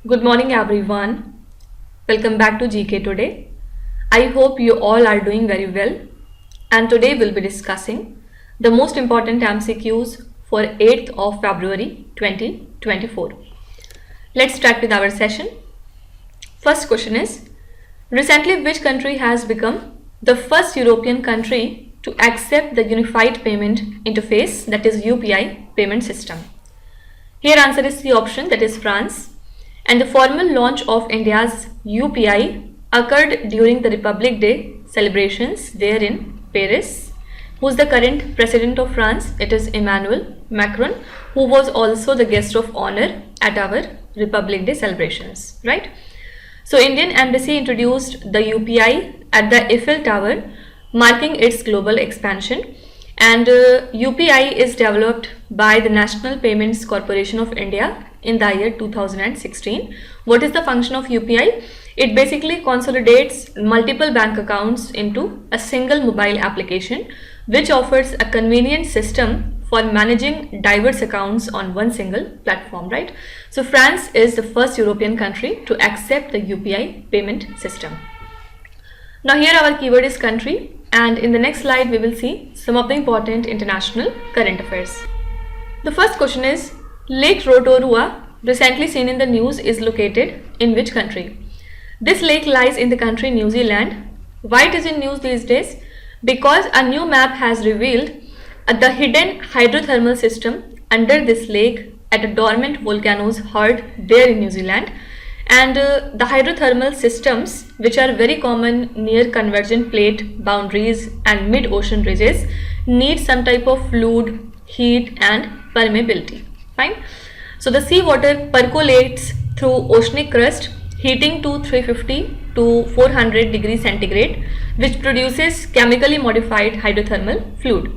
Good morning everyone. Welcome back to GK Today. I hope you all are doing very well, and today we'll be discussing the most important MCQs for 8th of February 2024. Let's start with our session. First question is, recently which country has become the first European country to accept the Unified Payment Interface, that is UPI payment system? Here answer is the option, that is France. And the formal launch of India's UPI occurred during the Republic Day celebrations there in Paris. Who is the current president of France? It is Emmanuel Macron, who was also the guest of honor at our Republic Day celebrations, right? So Indian Embassy introduced the UPI at the Eiffel Tower, marking its global expansion. And UPI is developed by the National Payments Corporation of India in the year 2016. What is the function of UPI? It basically consolidates multiple bank accounts into a single mobile application, which offers a convenient system for managing diverse accounts on one single platform, right? So France is the first European country to accept the UPI payment system. Now here our keyword is country, and in the next slide we will see some of the important international current affairs. The first question is, Lake Rotorua, recently seen in the news, is located in which country? This lake lies in the country New Zealand. Why it is in news these days? Because a new map has revealed the hidden hydrothermal system under this lake at a dormant volcano's heart there in New Zealand. And the hydrothermal systems, which are very common near convergent plate boundaries and mid-ocean ridges, need some type of fluid, heat and permeability. Fine. So the seawater percolates through oceanic crust, heating to 350 to 400 degrees centigrade, which produces chemically modified hydrothermal fluid.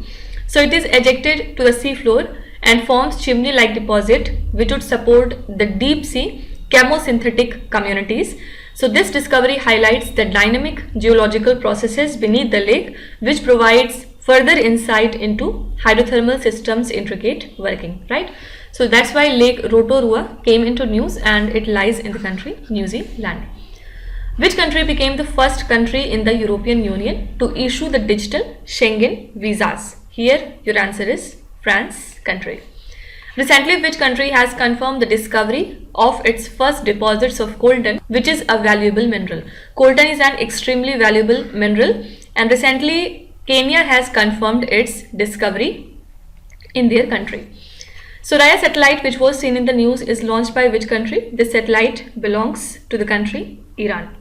So it is ejected to the seafloor and forms chimney-like deposit, which would support the deep sea chemosynthetic communities. So this discovery highlights the dynamic geological processes beneath the lake, which provides further insight into hydrothermal systems' intricate working, right? So that's why Lake Rotorua came into news, and it lies in the country New Zealand. Which country became the first country in the European Union to issue the digital Schengen visas? Here your answer is France country. Recently, which country has confirmed the discovery of its first deposits of coltan, which is a valuable mineral? Coltan is an extremely valuable mineral, and recently Kenya has confirmed its discovery in their country. So Raya satellite, which was seen in the news, is launched by which country? This satellite belongs to the country Iran.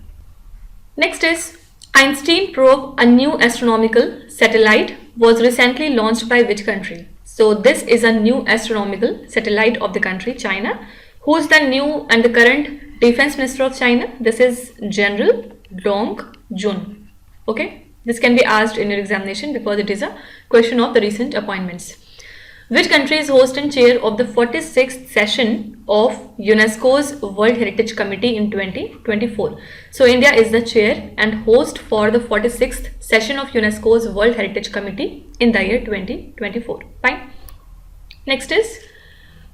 Next is Einstein probe, a new astronomical satellite, was recently launched by which country? So this is a new astronomical satellite of the country China. Who is the new and the current defense minister of China? This is General Dong Jun. Okay, this can be asked in your examination because it is a question of the recent appointments. Which country is host and chair of the 46th session of UNESCO's World Heritage Committee in 2024? So India is the chair and host for the 46th session of UNESCO's World Heritage Committee in the year 2024. Fine. Next is,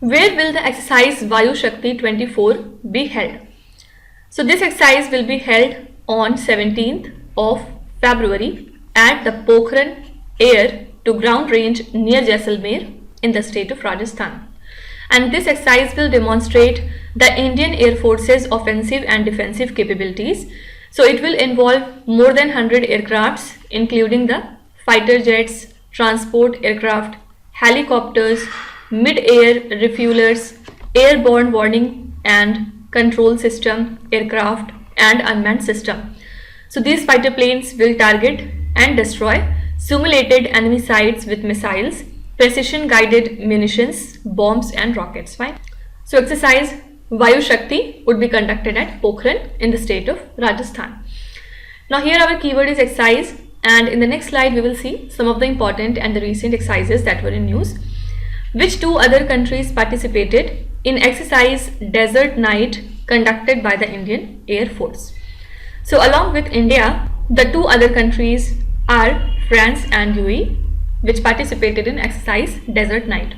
where will the exercise Vayu Shakti 24 be held? So this exercise will be held on 17th of February at the Pokhran Air to Ground Range near Jaisalmer in the state of Rajasthan. And this exercise will demonstrate the Indian Air Force's offensive and defensive capabilities. So it will involve more than 100 aircrafts, including the fighter jets, transport aircraft, helicopters, mid-air refuelers, airborne warning and control system, aircraft and unmanned system. So these fighter planes will target and destroy simulated enemy sites with missiles, precision guided munitions, bombs and rockets. Fine. So exercise Vayu Shakti would be conducted at Pokhran in the state of Rajasthan. Now here our keyword is exercise, and in the next slide we will see some of the important and the recent exercises that were in news. Which two other countries participated in exercise Desert Night conducted by the Indian Air Force? So along with India, the two other countries are France and UAE, which participated in exercise Desert Night.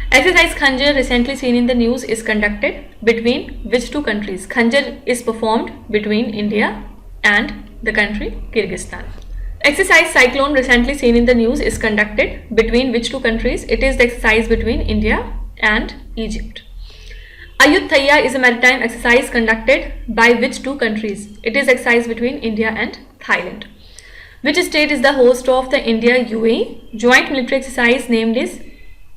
Exercise Khanjar, recently seen in the news, is conducted between which two countries? Khanjar is performed between India and the country Kyrgyzstan. Exercise Cyclone, recently seen in the news, is conducted between which two countries? It is the exercise between India and Egypt. Ayutthaya is a maritime exercise conducted by which two countries? It is exercise between India and Thailand. Which state is the host of the India-UAE joint military exercise named is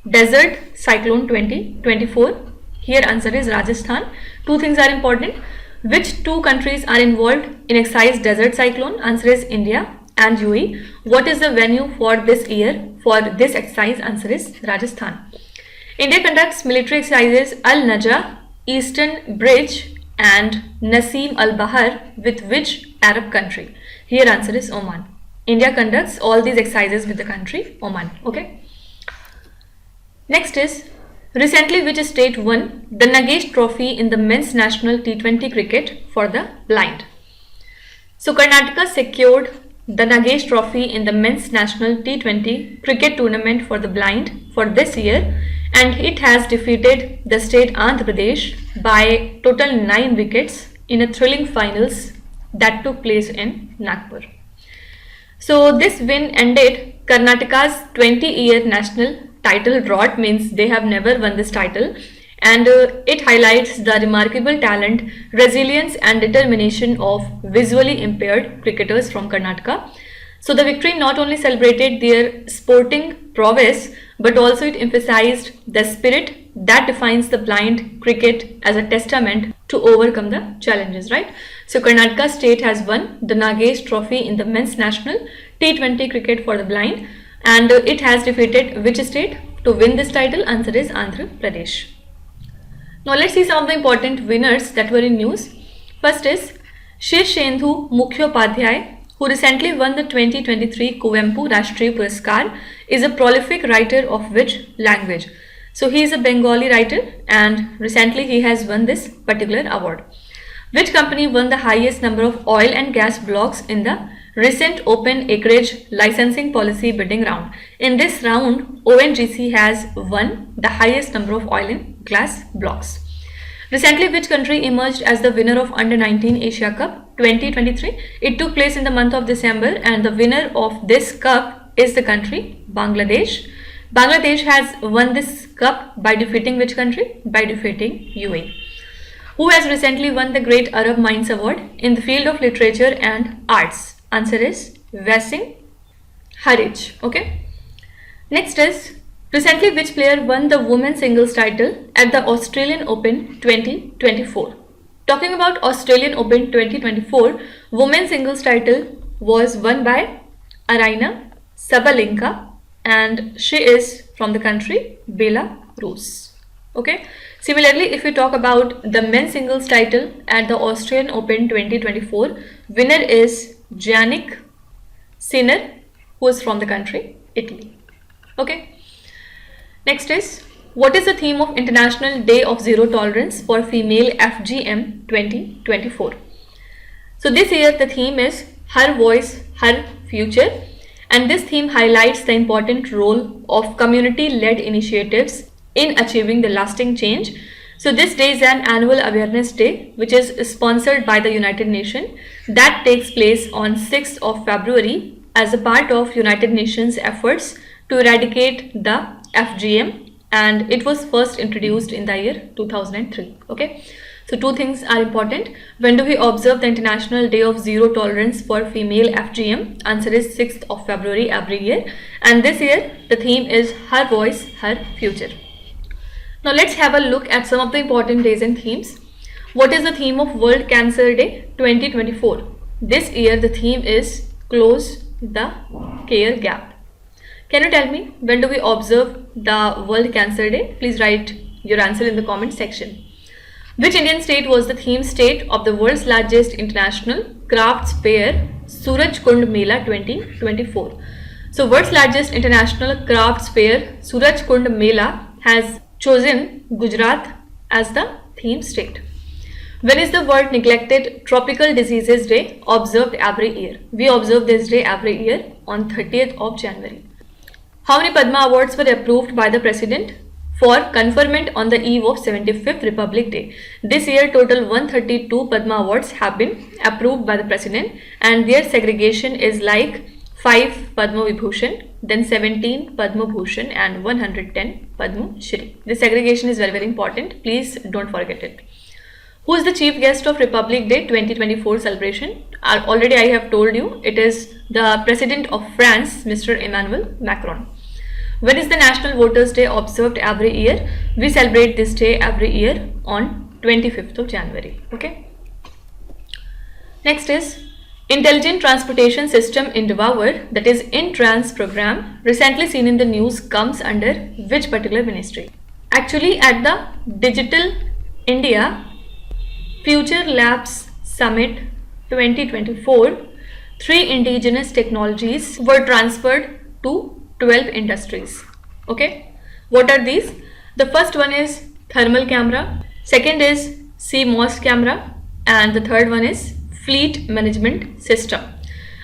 Desert Cyclone 2024? Here answer is Rajasthan. Two things are important. Which two countries are involved in exercise Desert Cyclone? Answer is India and UAE. What is the venue for this year for this exercise? Answer is Rajasthan. India conducts military exercises Al-Najah, Eastern Bridge and Nasim Al-Bahar with which Arab country? Here answer is Oman. India conducts all these exercises with the country Oman. Okay. Next is, recently which state won the Nagesh Trophy in the men's national T20 cricket for the blind? So Karnataka secured the Nagesh Trophy in the men's national T20 cricket tournament for the blind for this year, and it has defeated the state Andhra Pradesh by total 9 wickets in a thrilling finals that took place in Nagpur. So this win ended Karnataka's 20-year national title drought, means they have never won this title, and it highlights the remarkable talent, resilience and determination of visually impaired cricketers from Karnataka. So the victory not only celebrated their sporting prowess, but also it emphasized the spirit that defines the blind cricket as a testament to overcome the challenges, right? So Karnataka state has won the Nagesh Trophy in the men's national T20 cricket for the blind, and it has defeated which state to win this title? Answer is Andhra Pradesh. Now let's see some of the important winners that were in news. First is Shirshendhu Mukhyopadhyay, who recently won the 2023 Kuvempu Rashtriya Puraskar, is a prolific writer of which language? So he is a Bengali writer and recently he has won this particular award. Which company won the highest number of oil and gas blocks in the recent open acreage licensing policy bidding round? In this round, ONGC has won the highest number of oil and gas blocks. Recently, which country emerged as the winner of Under-19 Asia Cup 2023? It took place in the month of December, and the winner of this cup is the country Bangladesh. Bangladesh has won this cup by defeating which country? By defeating UAE. Who has recently won the Great Arab Minds Award in the field of literature and arts? Answer is Wasim Harij. Okay. Next is, recently which player won the women's singles title at the Australian Open 2024? Talking about Australian Open 2024, women's singles title was won by Aryna Sabalenka, and she is from the country Belarus. Okay. Similarly, if we talk about the men's singles title at the Australian Open 2024, winner is Jannik Sinner, who is from the country Italy. Okay. Next is, what is the theme of International Day of Zero Tolerance for Female FGM 2024? So this year the theme is Her Voice, Her Future, and this theme highlights the important role of community-led initiatives in achieving the lasting change. So this day is an annual awareness day which is sponsored by the United Nations that takes place on 6th of February as a part of United Nations efforts to eradicate the FGM, and it was first introduced in the year 2003. Okay, so two things are important. When do we observe the International Day of Zero Tolerance for Female FGM? Answer is 6th of February every year, and this year the theme is Her Voice, Her Future. Now let's have a look at some of the important days and themes. What is the theme of World Cancer Day 2024? This year the theme is Close the Care Gap. Can you tell me when do we observe the World Cancer Day? Please write your answer in the comment section. Which Indian state was the theme state of the world's largest international crafts fair, Suraj Kund Mela 2024? So world's largest international crafts fair, Suraj Kund Mela, has chosen Gujarat as the theme state. When is the World Neglected Tropical Diseases Day observed every year? We observe this day every year on 30th of January. How many Padma Awards were approved by the President for conferment on the eve of 75th Republic Day. This year total 132 Padma Awards have been approved by the President, and their segregation is like 5 Padma Vibhushan, then 17 Padma Bhushan and 110 Padma Shri. This segregation is very, very important. Please don't forget it. Who is the chief guest of Republic Day 2024 celebration? Already I have told you, it is the President of France, Mr. Emmanuel Macron. When is the National Voters' Day observed every year? We celebrate this day every year on 25th of January. Okay. Next is Intelligent Transportation System in Devour, that is INTRANS program, recently seen in the news, comes under which particular ministry? Actually, at the Digital India Future Labs Summit 2024, 3 indigenous technologies were transferred to 12 industries. Okay, what are these? The first one is thermal camera, second is CMOS camera, and the third one is fleet management system.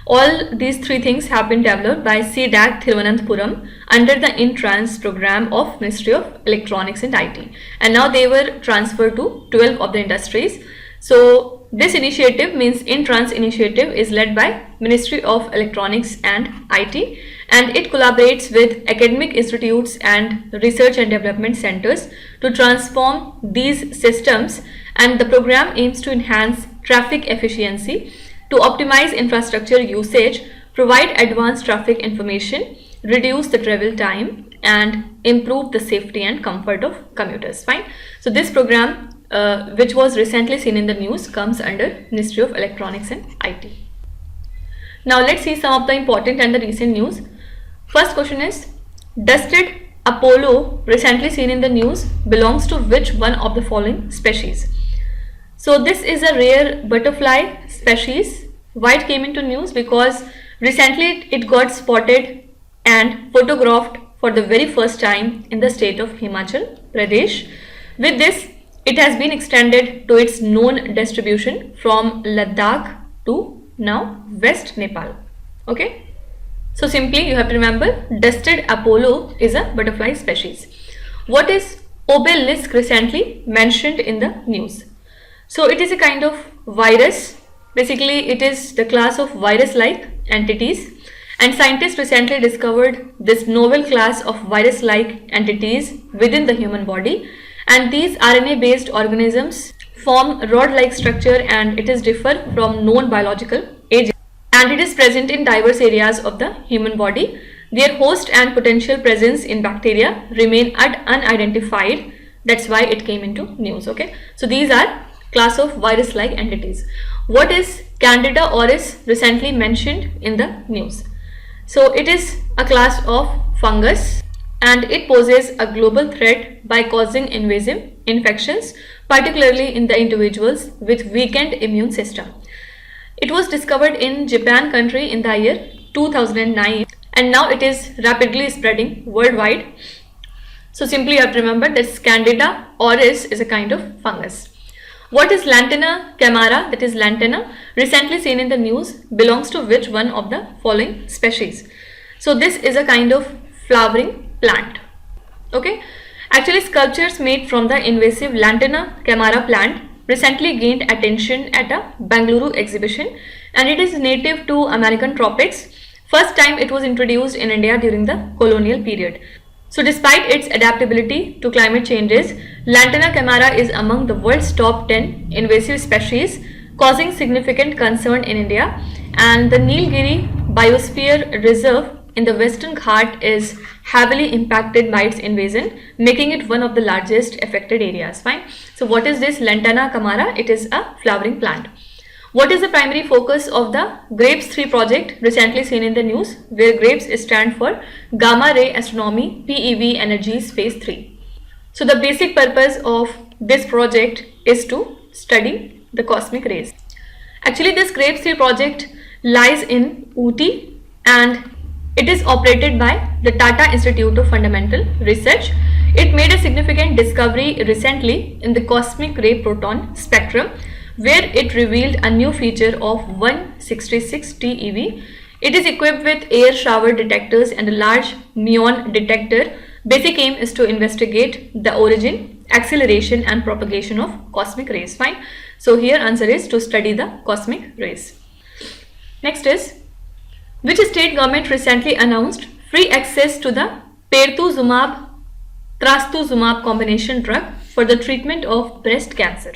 All these 3 things have been developed by CDAC Thiruvananthapuram under the INTRANS program of Ministry of Electronics and IT, and now they were transferred to 12 of the industries. So this initiative, means INTRANS initiative, is led by Ministry of Electronics and IT, and it collaborates with academic institutes and research and development centers to transform these systems, and the program aims to enhance traffic efficiency, to optimize infrastructure usage, provide advanced traffic information, reduce the travel time, and improve the safety and comfort of commuters. Fine. So this program, which was recently seen in the news, comes under Ministry of Electronics and IT. Now let's see some of the important and the recent news. First question is, dusted Apollo, recently seen in the news, belongs to which one of the following species? So this is a rare butterfly species. Why it came into news? Because recently it got spotted and photographed for the very first time in the state of Himachal Pradesh. With this, it has been extended to its known distribution from Ladakh to now West Nepal. Okay. So simply you have to remember, dusted Apollo is a butterfly species. What is obelisk, recently mentioned in the news? So it is a kind of virus. Basically it is the class of virus-like entities, and scientists recently discovered this novel class of virus-like entities within the human body, and these RNA-based organisms form rod-like structure, and it is different from known biological agents, and it is present in diverse areas of the human body. Their host and potential presence in bacteria remain unidentified. That's why it came into news. Okay, so these are class of virus-like entities. What is Candida auris, recently mentioned in the news? So it is a class of fungus, and it poses a global threat by causing invasive infections, particularly in the individuals with weakened immune system. It was discovered in Japan country in the year 2009, and now it is rapidly spreading worldwide. So simply you have to remember that Candida auris is a kind of fungus. What is Lantana camara, that is lantana, recently seen in the news, belongs to which one of the following species? So this is a kind of flowering plant. Okay, actually sculptures made from the invasive Lantana camara plant recently gained attention at a Bengaluru exhibition, and it is native to American tropics. First time it was introduced in India during the colonial period. So despite its adaptability to climate changes, Lantana camara is among the world's top 10 invasive species, causing significant concern in India, and the Nilgiri Biosphere Reserve in the Western Ghat is heavily impacted by its invasion, making it one of the largest affected areas. Fine. So what is this Lantana camara? It is a flowering plant. What is the primary focus of the GRAPES 3 project, recently seen in the news, where GRAPES stand for Gamma Ray Astronomy PEV Energies Phase 3. So the basic purpose of this project is to study the cosmic rays. Actually this GRAPES 3 project lies in Ooty, and it is operated by the Tata Institute of Fundamental Research. It made a significant discovery recently in the cosmic ray proton spectrum, where it revealed a new feature of 166 TeV. It is equipped with air shower detectors and a large muon detector Basic aim is to investigate the origin, acceleration and propagation of cosmic rays. Fine. So here answer is to study the cosmic rays. Next is, which state government recently announced free access to the pertuzumab trastuzumab combination drug for the treatment of breast cancer?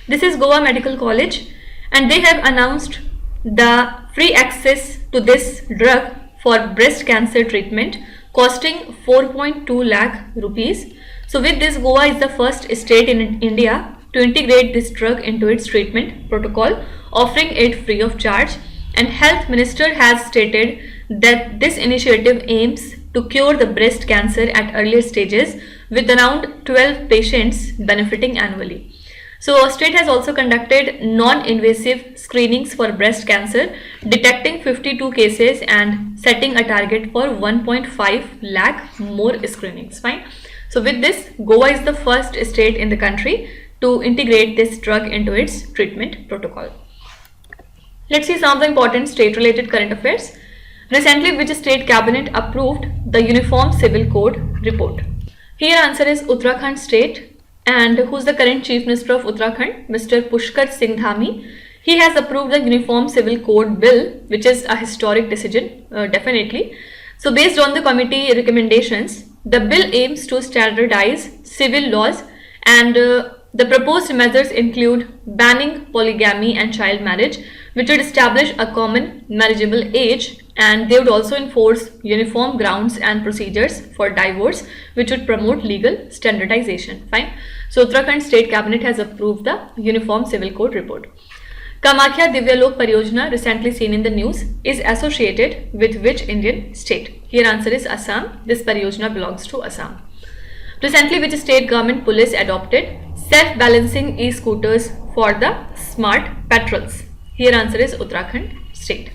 This is Goa Medical College, and they have announced the free access to this drug for breast cancer treatment costing 4.2 lakh rupees. So with this, Goa is the first state in India to integrate this drug into its treatment protocol, offering it free of charge. And Health Minister has stated that this initiative aims to cure the breast cancer at earlier stages, with around 12 patients benefiting annually. So state has also conducted non-invasive screenings for breast cancer, detecting 52 cases and setting a target for 1.5 lakh more screenings. Fine. So with this, Goa is the first state in the country to integrate this drug into its treatment protocol. Let's see some of the important state related current affairs. Recently, which state cabinet approved the Uniform Civil Code report? Here answer is Uttarakhand state. And who's the current Chief Minister of Uttarakhand? Mr. Pushkar Singh Dhami. He has approved the Uniform Civil Code bill, which is a historic decision, definitely. So based on the committee recommendations, the bill aims to standardize civil laws, and the proposed measures include banning polygamy and child marriage, which would establish a common marriageable age, and they would also enforce uniform grounds and procedures for divorce, which would promote legal standardization. Fine. So Uttarakhand State Cabinet has approved the Uniform Civil Code report. Kamakhya Divyalok Pariyojana, recently seen in the news, is associated with which Indian state? Here answer is Assam. This Pariyojana belongs to Assam. Recently, which state government police adopted self-balancing e-scooters for the smart patrols? Here answer is Uttarakhand state.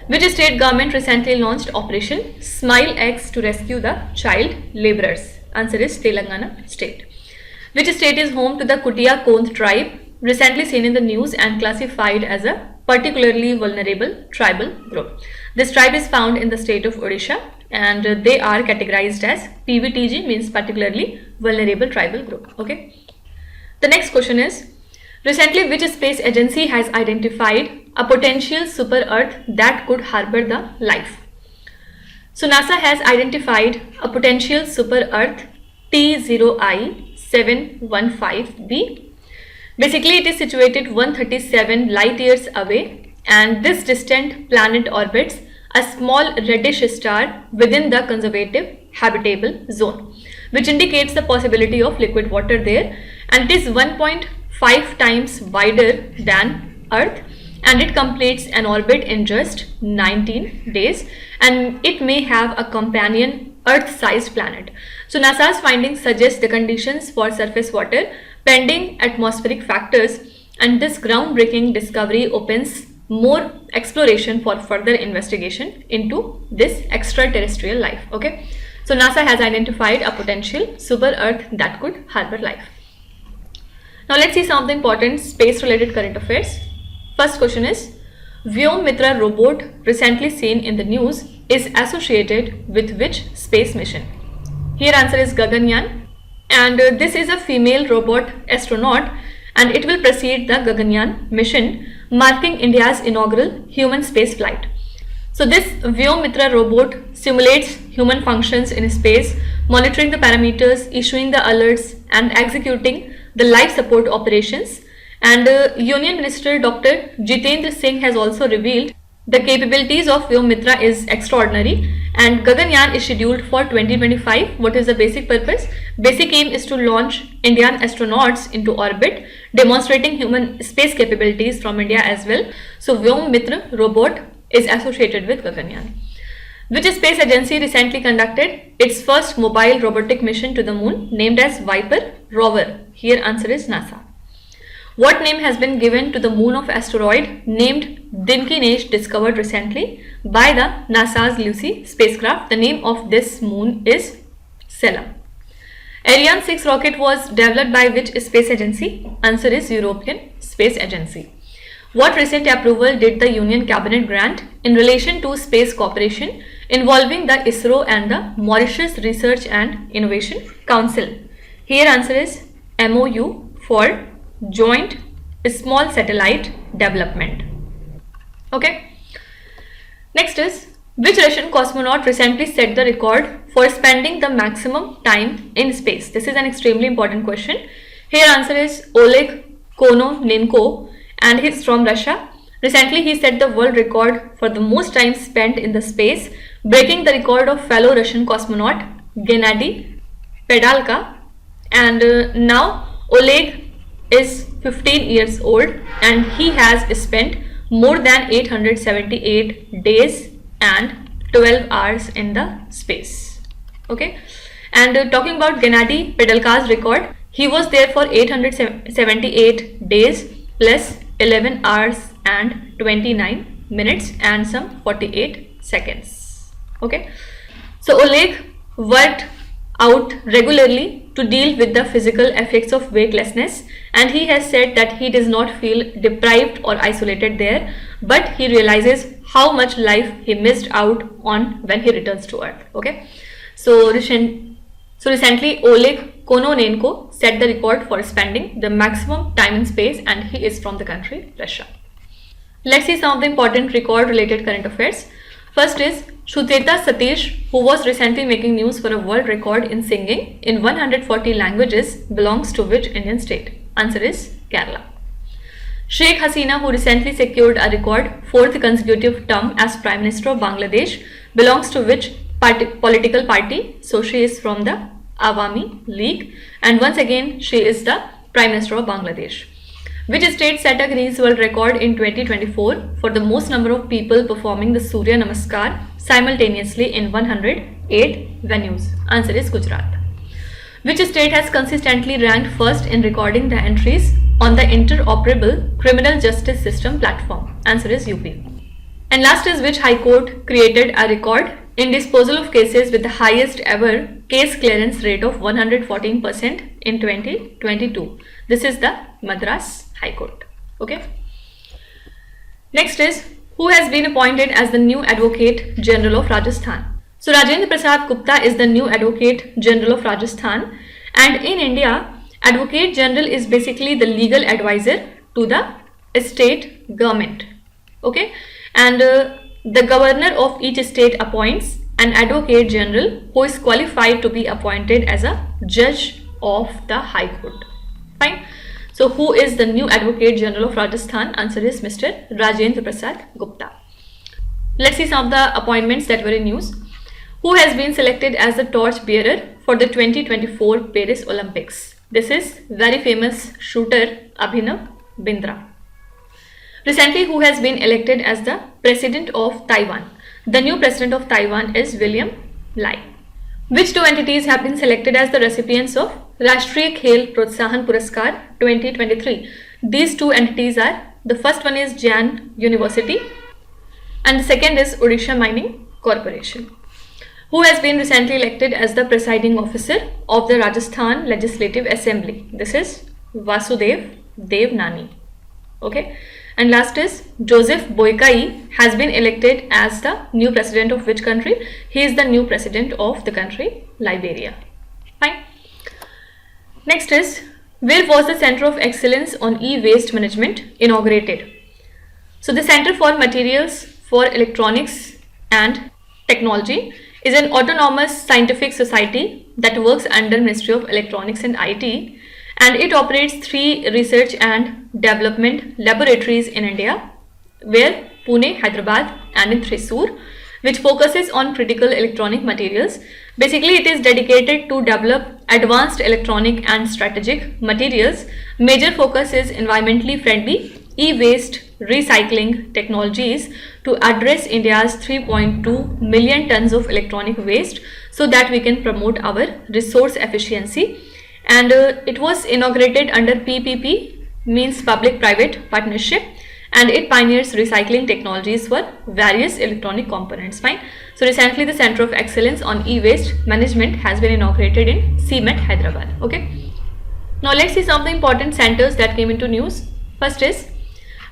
Which state government recently launched Operation Smile X to rescue the child laborers? Answer is Telangana state. Which state is home to the Kutia Kondh tribe, recently seen in the news and classified as a particularly vulnerable tribal group? This tribe is found in the state of Odisha, and they are categorized as PVTG, means particularly vulnerable tribal group. Okay. The next question is, recently which space agency has identified a potential super Earth that could harbor the life? So NASA has identified a potential super Earth T0I-715b. Basically, it is situated 137 light years away, and this distant planet orbits a small reddish star within the conservative habitable zone, which indicates the possibility of liquid water there, and it is 1.5 times wider than Earth, and it completes an orbit in just 19 days, and it may have a companion Earth-sized planet. So NASA's findings suggest the conditions for surface water pending atmospheric factors, and this groundbreaking discovery opens more exploration for further investigation into this extraterrestrial life. Okay, so NASA has identified a potential super Earth that could harbor life. Now let's see some of the important space related current affairs. First question is, Vyom-Mitra robot recently seen in the news is associated with which space mission? Here answer is Gaganyaan, and this is a female robot astronaut, and it will precede the Gaganyaan mission, marking India's inaugural human space flight. So this Vyom-Mitra robot simulates human functions in space, monitoring the parameters, issuing the alerts, and executing the life support operations. And Union Minister Dr. Jitendra Singh has also revealed the capabilities of Vyom-Mitra is extraordinary, and Gaganyaan is scheduled for 2025. What is the basic purpose? Basic aim is to launch Indian astronauts into orbit, demonstrating human space capabilities from India as well. So Vyom-Mitra robot is associated with Gaganyaan. Which space agency recently conducted its first mobile robotic mission to the moon, named as Viper rover? Here answer is NASA. What name has been given to the moon of asteroid named Dinkinesh, discovered recently by the NASA's Lucy spacecraft? The name of this moon is Selam. Ariane 6 rocket was developed by which space agency? Answer is European Space Agency. What recent approval did the Union Cabinet grant in relation to space cooperation involving the ISRO and the Mauritius Research and Innovation Council? Here answer is MOU for Joint Small Satellite Development. Okay. Next is, which Russian cosmonaut recently set the record for spending the maximum time in space? This is an extremely important question. Here answer is Oleg Kononenko, and he's from Russia. Recently he set the world record for the most time spent in the space, breaking the record of fellow Russian cosmonaut Gennady Pedalka. And now Oleg is 15 years old and he has spent more than 878 days and 12 hours in the space. Okay, and talking about Gennady Pedalka's record, he was there for 878 days plus 11 hours and 29 minutes and some 48 seconds. Okay, so Oleg worked out regularly to deal with the physical effects of weightlessness, and he has said that he does not feel deprived or isolated there, but he realizes how much life he missed out on when he returns to Earth. Okay, so recently Oleg Kononenko set the record for spending the maximum time in space, and he is from the country Russia. Let's see some of the important record related current affairs. First is Shutreta Satish, who was recently making news for a world record in singing in 140 languages, belongs to which Indian state? Answer is Kerala. Sheikh Hasina, who recently secured a record 4th consecutive term as Prime Minister of Bangladesh, belongs to which political party? So she is from the Awami League, and once again she is the Prime Minister of Bangladesh. Which state set a Guinness World Record in 2024 for the most number of people performing the Surya Namaskar simultaneously in 108 venues? Answer is Gujarat. Which state has consistently ranked first in recording the entries on the interoperable criminal justice system platform? Answer is UP. And last is, which High Court created a record in disposal of cases with the highest ever case clearance rate of 114% in 2022? This is the Madras High Court. Okay. Next is, who has been appointed as the new Advocate General of Rajasthan? So Rajendra Prasad Gupta is the new Advocate General of Rajasthan, and in India, Advocate General is basically the legal advisor to the state government. Okay, and the governor of each state appoints an Advocate General who is qualified to be appointed as a judge of the High Court. Fine. So who is the new Advocate General of Rajasthan? Answer is Mr. Rajendra Prasad Gupta. Let's see some of the appointments that were in news. Who has been selected as the torch bearer for the 2024 Paris Olympics? This is very famous shooter Abhinav Bindra. Recently, who has been elected as the President of Taiwan? The new President of Taiwan is William Lai. Which two entities have been selected as the recipients of Rashtriya Khel Protsahan Puraskar 2023? These two entities are, the first one is Jain University and the second is Odisha Mining Corporation. Who has been recently elected as the presiding officer of the Rajasthan Legislative Assembly? This is Vasudev Devnani. Okay. And last is Joseph Boykai has been elected as the new president of which country? He is the new president of the country Liberia. Fine. Next is, where was the Center of Excellence on E-Waste Management inaugurated? So the Center for Materials for Electronics and Technology is an autonomous scientific society that works under Ministry of Electronics and IT, and it operates 3 research and development laboratories in India, where Pune, Hyderabad and in Thrissur, which focuses on critical electronic materials. Basically, it is dedicated to develop advanced electronic and strategic materials. Major focus is environmentally friendly e-waste recycling technologies to address India's 3.2 million tons of electronic waste so that we can promote our resource efficiency. And it was inaugurated under PPP, means public-private partnership, and it pioneers recycling technologies for various electronic components. Fine. So recently the Center of Excellence on E-Waste Management has been inaugurated in CMET, Hyderabad. Okay. Now let's see some of the important centers that came into news. First is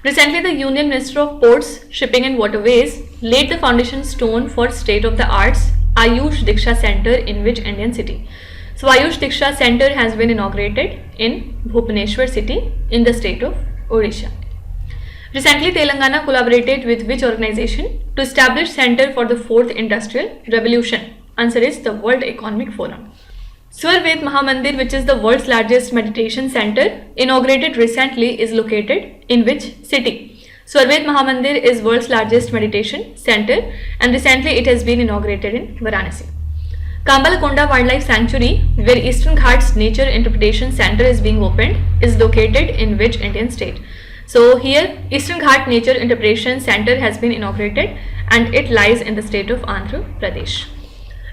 Recently, the Union Minister of Ports, Shipping and Waterways laid the foundation stone for state-of-the-art Ayush Diksha Center in which Indian city? So, Ayush Diksha Center has been inaugurated in Bhubaneswar city in the state of Odisha. Recently, Telangana collaborated with which organization to establish Center for the Fourth Industrial Revolution? Answer is the World Economic Forum. Swarved Mahamandir, which is the world's largest meditation center, inaugurated recently, is located in which city? Swarved Mahamandir is world's largest meditation center and recently it has been inaugurated in Varanasi. Kambalakonda Wildlife Sanctuary, where Eastern Ghats Nature Interpretation Center is being opened, is located in which Indian state? So here Eastern Ghat Nature Interpretation Center has been inaugurated and it lies in the state of Andhra Pradesh.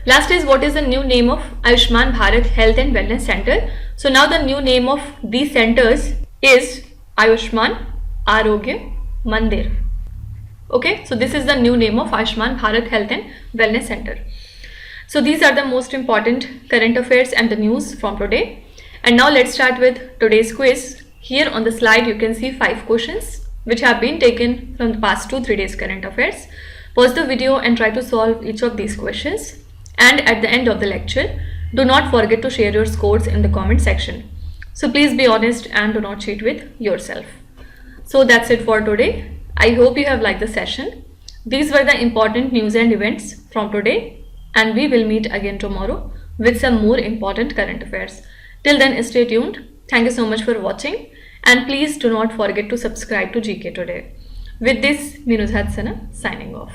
Last is, what is the new name of Ayushman Bharat Health and Wellness Center? So now the new name of these centers is Ayushman Arogya Mandir. Okay, so this is the new name of Ayushman Bharat Health and Wellness Center. So these are the most important current affairs and the news from today. And now let's start with today's quiz. Here on the slide you can see 5 questions which have been taken from the past 2-3 days current affairs. Pause the video and try to solve each of these questions. And at the end of the lecture, do not forget to share your scores in the comment section. So please be honest and do not cheat with yourself. So that's it for today. I hope you have liked the session. These were the important news and events from today, and we will meet again tomorrow with some more important current affairs. Till then, stay tuned. Thank you so much for watching, and please do not forget to subscribe to GK Today. With this, Minuzhat Sana signing off.